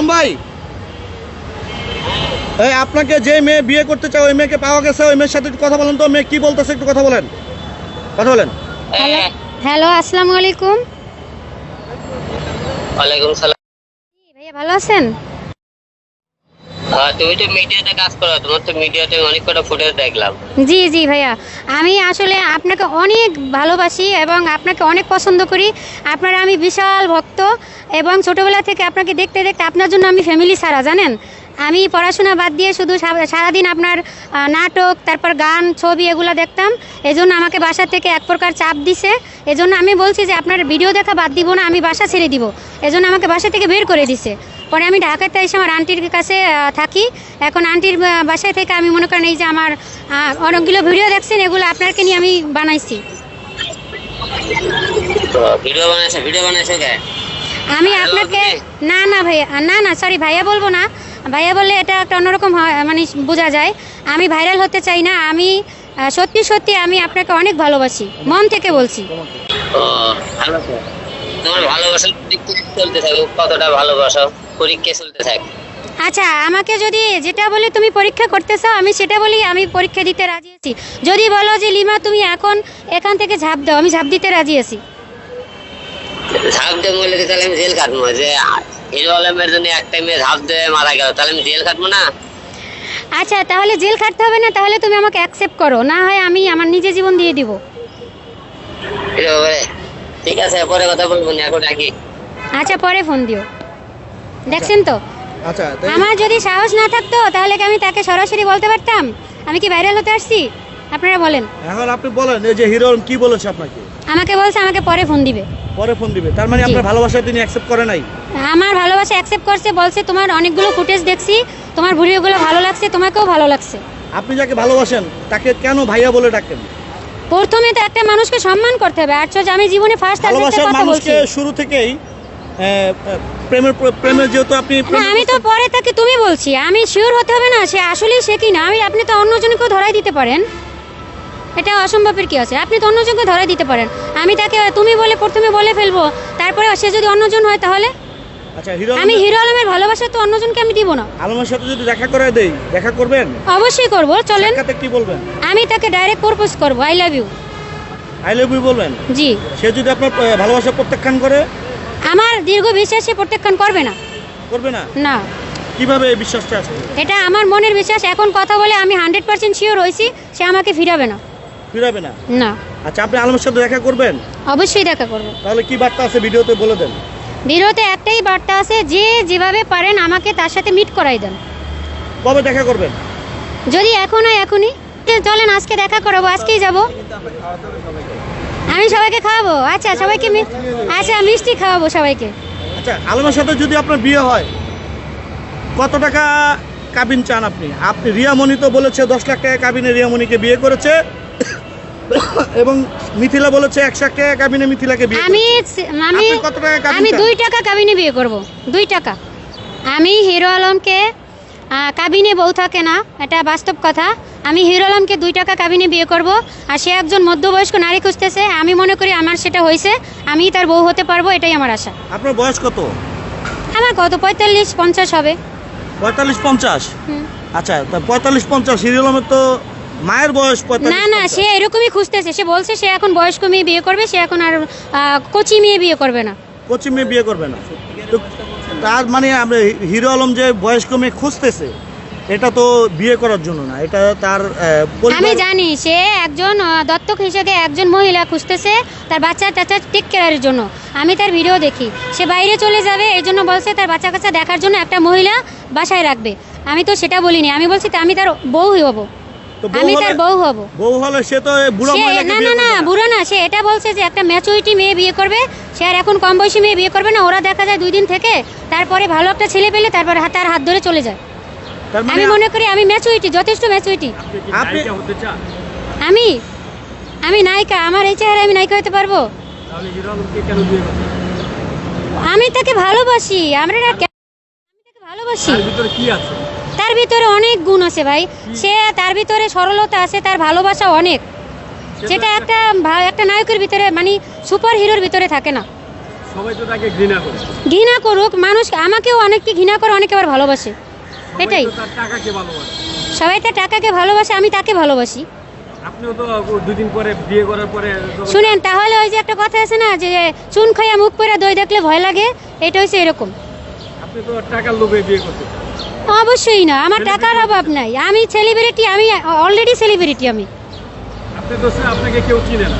আলম ভাই, এই আপনাকে যে মেয়ে বিয়ে করতে চায় ওই মেয়েকে পাওয়া গেছে, ওই মেয়ের সাথে একটু কথা বলেন তো, মেয়ে কি বলতেছে একটু কথা বলেন। হ্যালো, আসসালামু আলাইকুম। ওয়ালাইকুম সালাম। ভাইয়া ভালো আছেন? তুমি তো মিডিয়াতে কাজ করো, তোমার তো মিডিয়াতে অনেক কটা ফুটেজ দেখলাম। জি জি ভাইয়া, আমি আসলে আপনাকে অনেক ভালোবাসি এবং আপনাকে অনেক পছন্দ করি। আপনার আমি বিশাল ভক্ত এবং ছোটোবেলা থেকে আপনাকে দেখতে দেখতে আপনার জন্য আমি ফ্যামিলি ছাড়া, জানেন। আমি পড়াশোনা বাদ দিয়ে শুধু সারাদিন আপনার নাটক, তারপর গান, ছবি এগুলো দেখতাম। এজন্য আমাকে বাসা থেকে এক প্রকার চাপ দিছে। এজন্য আমি বলছি যে আপনার ভিডিও দেখা বাদ দিব না, আমি বাসা ছেড়ে দিব। এজন্য আমাকে বাসা থেকে বের করে দিছে। পরে আমি ঢাকাতে এসে আমার আন্টির কাছে থাকি। এখন আন্টির বাসায় থেকে আমি মনে করেন এই যে আমার অনেকগুলো ভিডিও দেখছেন, এগুলো আপনাকে নিয়ে আমি বানাইছি। ভিডিও বানাইছো কে? আমি আপনাকে না না ভাইয়া, না সরি ভাইয়া বলবো না। ভাইয়া বললে এটা একটা অন্যরকম হয়, মানে বোঝা যায়। আমি ভাইরাল হতে চাই না। আমি সত্যি সত্যি আমি আপনাকে অনেক ভালোবাসি, মন থেকে বলছি। তোমার ভালোবাসা চলতে থাকে, কতটা ভালোবাসা পরীক্ষা চলতে থাকে? আচ্ছা, আমাকে যদি যেটা বলি তুমি পরীক্ষা করতে চাও, আমি সেটা বলি, আমি পরীক্ষা দিতে রাজি আছি। যদি বলো যে লিমা তুমি এখন এখান থেকে ঝাঁপ দাও, আমি ঝাঁপ দিতে রাজি আছি। ঝাঁপ দিয়ে বলে তাহলে আমি জেল কাটবো? যে হিরো আলমের জন্য একটা মেয়ে ঝাঁপ দিয়ে মারা গেল, তাহলে আমি জেল কাটবো না? আচ্ছা, তাহলে জেল খাটতে হবে না, তাহলে তুমি আমাকে অ্যাকসেপ্ট করো, না হয় আমি আমার নিজের জীবন দিয়ে দিব। ঠিক আছে, পরে কথা বলবো না, এখন রাখি। আচ্ছা, পরে ফোন দিও। দেখছেন তো, আচ্ছা, আমার যদি সাহস না থাকতো তাহলে কি আমি তাকে সরাসরি বলতে পারতাম আমি কি ভাইরাল হতে আসছি? আপনারা বলেন। এখন আপনি বলেন এই যে হিরো আলম কি বলেছে আপনাকে? আমাকে বলছে আমাকে পরে ফোন দিবে। পরে ফোন দিবে, তার মানে জি। আপনার ভালোবাসা তিনি অ্যাকসেপ্ট করে নাই? আমার ভালোবাসা অ্যাকসেপ্ট করছে, বলছে তোমার অনেকগুলো ফুটেজ দেখছি, তোমার ভিডিওগুলো ভালো লাগছে, তোমাকেও ভালো লাগছে। আপনি যাকে ভালোবাসেন তাকে কেন ভাইয়া বলে ডাকেন? প্রথমে তো একটা মানুষকে সম্মান করতে হবে। আর আমি জীবনে ফার্স্ট ভালোবাসার মানুষকে শুরু থেকেই প্রেমের যেহেতু আপনি না, আমি তো পরে তাকে তুমি বলছি, আমি শিওর হতে হবে না সে আসলেই সে কি না। আপনি তো অন্যজনকেও ধরাই দিতে পারেন, এটা অসম্ভবের কি আছে? আপনি তো অন্যজনকে ধরাই দিতে পারেন। আমি তাকে তুমি বলে প্রথমে বলে ফেলবো, তারপরে সে যদি অন্যজন হয় তাহলে? আচ্ছা, আমি হিরো আলমের ভালোবাসা তো অন্যজনকে আমি দিব না। আলমের সাথে যদি দেখা করে দেই, দেখা করবেন? অবশ্যই করব, চলেন। সাক্ষাতে কি বলবেন? আমি তাকে ডাইরেক্ট প্রপোজ করব, I love you. I love you বলবেন? জি। সে যদি আপনার ভালোবাসা প্রত্যাখ্যান করে? আমার দীর্ঘ বিশ্বাস সে প্রত্যাখ্যান করবে না। করবে না? না। কিভাবে এই বিশ্বাসটা আসবে? এটা আমার মনের বিশ্বাস। এখন কথা বলে আমি 100% শিওর হইছি সে আমাকে ফিরাবে না। ফিরাবে না? না। আচ্ছা, আপনি আলমের সাথে দেখা করবেন? অবশ্যই দেখা করব। তাহলে কি বার্তা আছে ভিডিওতে বলে দেন। ভিডিওতে একটাই বার্তা আছে, যে যেভাবে পারেন আমাকে তার সাথে মিট করাই দেন। কবে দেখা করবেন? যদি এখন হয় এখনই। চলেন আজকে দেখা করাবো, আজকেই যাব। আমি সবাইকে খাওয়াবো। আচ্ছা, সবাইকে আচ্ছা মিষ্টি খাওয়াবো সবাইকে। আচ্ছা, আলমের সাথে যদি আপনার বিয়ে হয় কত টাকা কাবিন চান আপনি? আপনি রিয়ামণি তো বলেছে 10 লাখ টাকা কাবিনে রিয়ামণিকে বিয়ে করেছে এবং মিথিলা বলেছে 1 লাখ টাকা কাবিনে মিথিলাকে বিয়ে আমি আমি কত টাকা কাবিন? আমি 2 টাকা কাবিনে বিয়ে করব, 2 টাকা। আমি হিরো আলমকে কাবিনে বউ থাকে না, এটা বাস্তব কথা। আমি হিরো আলমকে 2 টাকা কাবিনে বিয়ে করব। আর সে একজন মধ্যবয়স্ক নারী খুঁজতেছে, আমি মনে করি আমার সেটা হয়েছে, আমি তার বউ হতে পারবো, এটাই আমার আশা। আপনার বয়স কত? আমার কত 45-50 হবে। 45-50? আচ্ছা, তা 45-50 হিরো আলমের তো মায়ের বয়স 45। না না, সে এরকমই খুঁজতেছে। সে বলছে সে এখন বয়স্ক মেয়ে বিয়ে করবে, সে এখন আর কচি মেয়ে বিয়ে করবে না। কচি মেয়ে বিয়ে করবে না? তো তার মানে আমরা হিরো আলম যে বয়স্ক মেয়ে খুঁজতেছে এটা তো বিয়ে করার জন্য না, এটা তার আমি জানি সে একজন দত্তক হিসেবে একজন মহিলা খুঁজতেছে তার বাচ্চা টাচ্চা টেক কেয়ারের জন্য। আমি তার ভিডিও দেখি, সে বাইরে চলে যাবে, এই জন্য বলছে তার বাচ্চা কাচ্চা দেখার জন্য একটা মহিলা বাসায় রাখবে। আমি তো সেটা বলিনি, আমি বলছি আমি তার বউ হব, আমি তার বউ হব। বউ হলে সে তো বুড়ো মহিলাকে না বিয়ে না করবে না, বুড়ো না। সে এটা বলছে যে একটা ম্যাচুরিটি মেয়ে বিয়ে করবে, সে আর এখন কম বয়সী মেয়ে বিয়ে করবে না। ওরা দেখা যায় 2 দিন থেকে তারপরে ভালো একটা ছেলে পেলে তারপরে তার হাত ধরে চলে যায়। আমি মনে করি আমি ম্যাচুরিটি, যথেষ্ট ম্যাচুরিটি। আমি নায়িকা, আমার এই চেহারা আমি নায়িকা হতে পারবো? আমি তাকে ভালোবাসি, আমি তাকে ভালোবাসি। তার ভিতরে অনেক গুণ আছে ভাই, সে তার ভিতরে সরলতা আছে, তার ভালোবাসা অনেক, যেটা একটা নায়কের ভিতরে মানে সুপার হিরোর ভিতরে থাকে না। সবাই তো তাকে ঘৃণা করে। ঘৃণা করুক মানুষ, আমাকেও অনেকে ঘৃণা করে, অনেকে আবার ভালোবাসে, সবাই এটাই। তো তার টাকাকে ভালোবাসে। সবাই তার টাকাকে ভালোবাসে, আমি তাকে ভালোবাসি। আপনিও তো দুদিন পরে বিয়ে করার পরে শুনেন, তাহলে ওই যে একটা কথা আছে না যে চুন খাইয়া মুখ পরে দই দেখলে ভয় লাগে, এটা হচ্ছে এরকম। আপনি তো টাকার লোভে বিয়ে করতে। অবশ্যই না, আমার টাকার অভাব নাই, আমি সেলিব্রিটি, আমি অলরেডি সেলিব্রিটি। আমি আপনি তো আপনাকে কেউ চিনে না।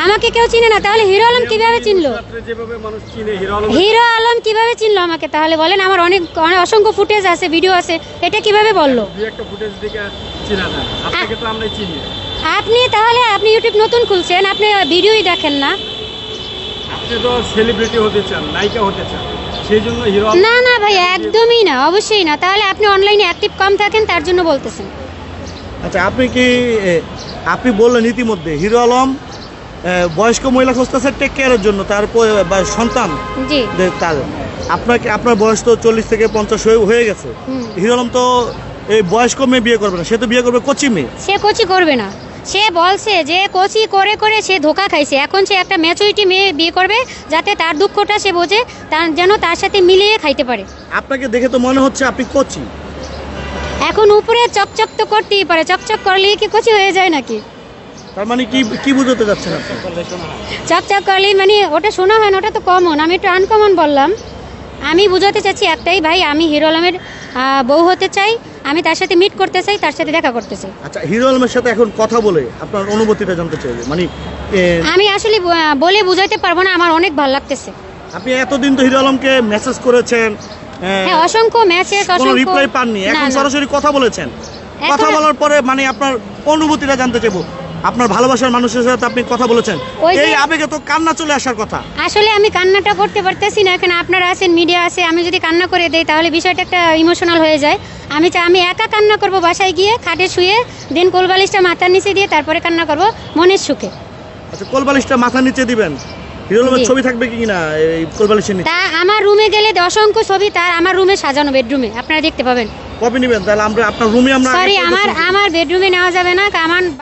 আমাকে কেউ চিনে না, তাহলে হিরো আলম কিভাবে চিনলো? রাত্রে যেভাবে মানুষ চিনে হিরো আলম, হিরো আলম কিভাবে চিনলো আমাকে তাহলে বলেন? আমার অনেক অসংখ্য ফুটেজ আছে, ভিডিও আছে, এটা কিভাবে বললো? দুই একটা ফুটেজ দেখে চিনা যায়। আপনাকে তো আমরা চিনি। আপনি তাহলে আপনি ইউটিউব নতুন খুলছেন, আপনি ভিডিওই দেখেন না? আপনি তো সেলিব্রিটি হতে চান, নায়িকা হতে চান, সেই জন্য হিরো আলম। না না ভাই, একদমই না, অবশ্যই না। তাহলে আপনি অনলাইনে অ্যাক্টিভ কম থাকেন, তার জন্য বলতেছেন। আচ্ছা, আপনি কি আপনি বললেন ইতিমধ্যে হিরো আলম বয়স্ক মহিলা খুঁজতেছে টেক কেয়ারের জন্য, তার সন্তান জি। তার আপনার বয়স তো 40 থেকে 50 হয়ে গেছে। হুম। হিরো আলম তো এই বয়স্ক মেয়ে বিয়ে করবে না, সে তো বিয়ে করবে কচি মেয়ে। সে কোচি করবে না, সে বলছে যে কোচি করে করে সে ধোকা খাইছে, এখন সে একটা ম্যাচুরিটি মেয়ে বিয়ে করবে, যাতে তার দুঃখটা সে বোঝে, তার যেন তার সাথে মিলিয়ে খাইতে পারে। আপনাকে দেখে তো মনে হচ্ছে আপনি কচি। এখন উপরে চকচক তো করতেই পারে, চকচক করলেই কি কোচি হয়ে যায় নাকি? তার মানে কি কি বুঝতে যাচ্ছেন আপনি? চকচক করলেই মানে ওটা শোনা হয় না, ওটা তো কমন, আমি একটু আনকমন বললাম। আমি বুঝাতে চাচ্ছি একটাই, ভাই আমি হিরো আলমের বউ হতে চাই, আমি তার সাথে মিট করতে চাই, তার সাথে দেখা করতে চাই। আচ্ছা, হিরো আলমের সাথে এখন কথা বলে আপনার অনুভূতিটা জানতে চাইবো। মানে আমি আসলে বলে বুঝাইতে পারবো না, আমার অনেক ভালো লাগতেছে। আপনি এতদিন তো হিরো আলমকে মেসেজ করেছেন, হ্যাঁ, অসংখ্য মেসেজ, কোনো অসংখ্য রিপ্লাই পাননি, এখন না, না। সরাসরি কথা বলেছেন। এখন- কথা বলার পরে মানে আপনার অনুভূতিটা জানতে চাইবো। আপনার ভালোবাসার মানুষের সাথে আপনি কথা বলেছেন, ওই যে- এই আবেগে তো কান্না চলে আসার কথা। আসলে আমি কান্নাটা করতে পারতেছি না, এখানে আপনারা আছেন, মিডিয়া আছে, আমি যদি কান্না করে দেই তাহলে বিষয়টা একটা ইমোশনাল হয়ে যায়। আমি একা কান্না করব বাসায় গিয়ে খাটে শুয়ে, দেন কোলবালিশটা মাথার নিচে দিয়ে তারপরে কান্না করব মনের সুখে। আচ্ছা, কোলবালিশটা মাথার নিচে দিবেন, হিরো আলমের জি। ছবি থাকবে কি না এই কোলবালিশের নিচে? তা আমার রুমে গেলে অসংখ্য ছবি তার আমার রুমে সাজানো, বেডরুমে আপনারা দেখতে পাবেন। কপি নেবেন তাহলে আমরা আপনার রুমে আমরা আগে সরি, প্রদর্শন করব। আমার বেডরুমে নেওয়া যাবে না, আমার